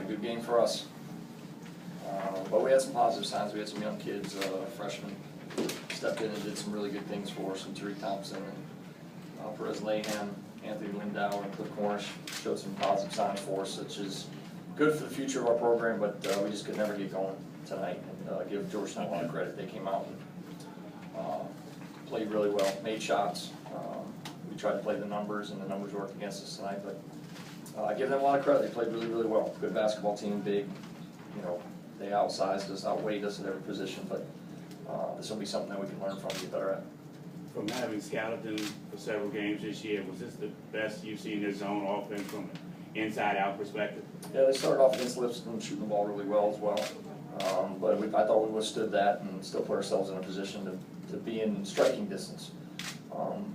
not a good game for us. But we had some positive signs. We had some young kids, freshmen, stepped in and did some really good things for us. And Tariq Thompson and Perez Lahan, Anthony Lindauer, and Cliff Cornish showed some positive signs for us, which is good for the future of our program, but we just could never get going tonight. And give Georgetown a lot of credit. They came out and played really well, made shots. We tried to play the numbers, and the numbers worked against us tonight, but I give them a lot of credit. They played really, really well. Good basketball team, big. You know, they outsized us, outweighed us at every position, but this will be something that we can learn from and get better at. From having scouted them for several games this year, was this the best you've seen their zone offense from an inside-out perspective? Yeah, they started off against Lipscomb shooting the ball really well as well. But I thought we withstood that and still put ourselves in a position to be in striking distance.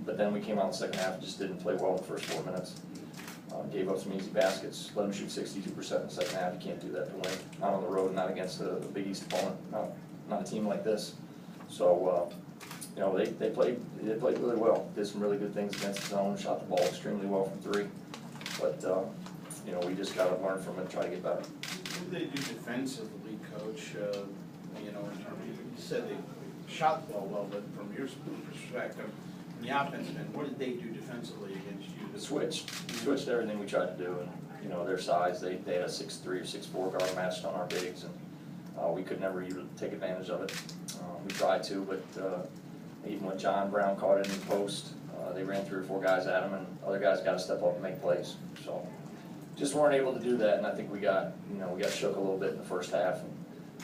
But then we came out in the second half and just didn't play well in the first 4 minutes. Gave up some easy baskets, let them shoot 62% in the second half. You can't do that to win. Not on the road, not against a Big East opponent, not a team like this. So, you know, they played really well. Did some really good things against the zone, shot the ball extremely well from three. But, you know, we just got to learn from it and try to get better. What did they do defensively, Coach? You know, in terms of, you said they shot the ball well, but from your perspective, from the offensive end, what did they do defensively against you? Switched everything we tried to do, and you know their size. They had a 6'3" or 6'4" guard matched on our bigs, and we could never even take advantage of it. We tried to, but even when John Brown caught it in the post, they ran 3 or 4 guys at him, and other guys got to step up and make plays. So just weren't able to do that, and I think we got shook a little bit in the first half and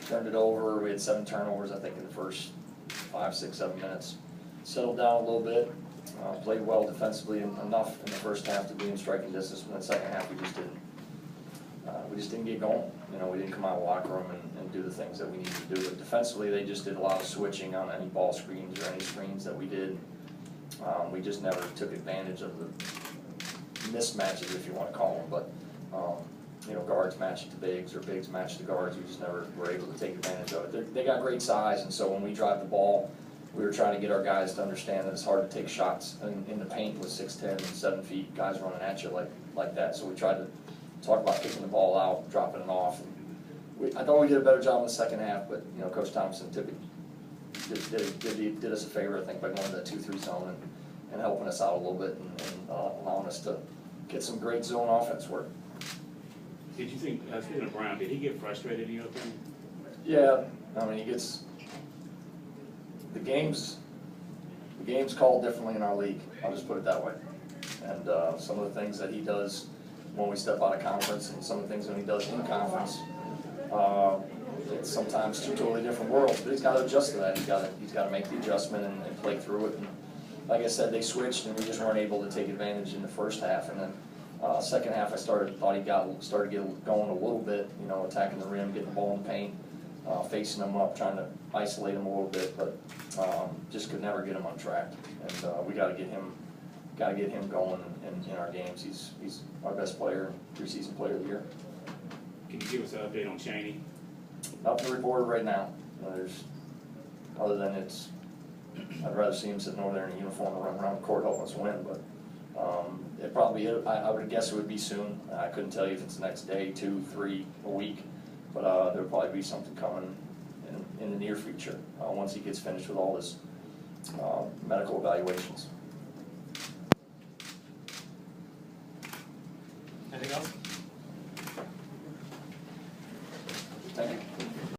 turned it over. We had 7 turnovers, I think, in the first 5, 6, 7 minutes. Settled down a little bit. Played well defensively enough in the first half to be in striking distance, but in the second half we just didn't get going. You know, we didn't come out of the locker room and do the things that we needed to do. But defensively, they just did a lot of switching on any ball screens or any screens that we did. We just never took advantage of the mismatches, if you want to call them. But you know, guards matched to bigs or bigs matched to guards. We just never were able to take advantage of it. They got great size, and so when we drive the ball, we were trying to get our guys to understand that it's hard to take shots in the paint with 6'10" and 7 feet, guys running at you like that. So we tried to talk about kicking the ball out, dropping it off. I thought we did a better job in the second half, but you know, Coach Thompson did us a favor, I think, by going to that 2-3 zone and helping us out a little bit and allowing us to get some great zone offense work. Did you think, speaking of Brown, did he get frustrated in your opinion? Yeah, I mean, he gets. The game's called differently in our league. I'll just put it that way. And some of the things that he does when we step out of conference, and some of the things that he does in conference, it's sometimes 2 totally different worlds. But he's got to adjust to that. He's got to make the adjustment and play through it. And like I said, they switched, and we just weren't able to take advantage in the first half. And then second half, I thought he started getting going a little bit. You know, attacking the rim, getting the ball in the paint. Facing them up, trying to isolate him a little bit, but just could never get him on track. And we got to get him going in our games. He's our best player, preseason player of the year. Can you give us an update on Chaney? Nothing reported right now. Other than I'd rather see him sitting over there in a uniform and run around the court helping us win. But it probably I would guess it would be soon. I couldn't tell you if it's the next day, 2, 3, a week. But there'll probably be something coming in the near future once he gets finished with all his medical evaluations. Anything else? Thank you.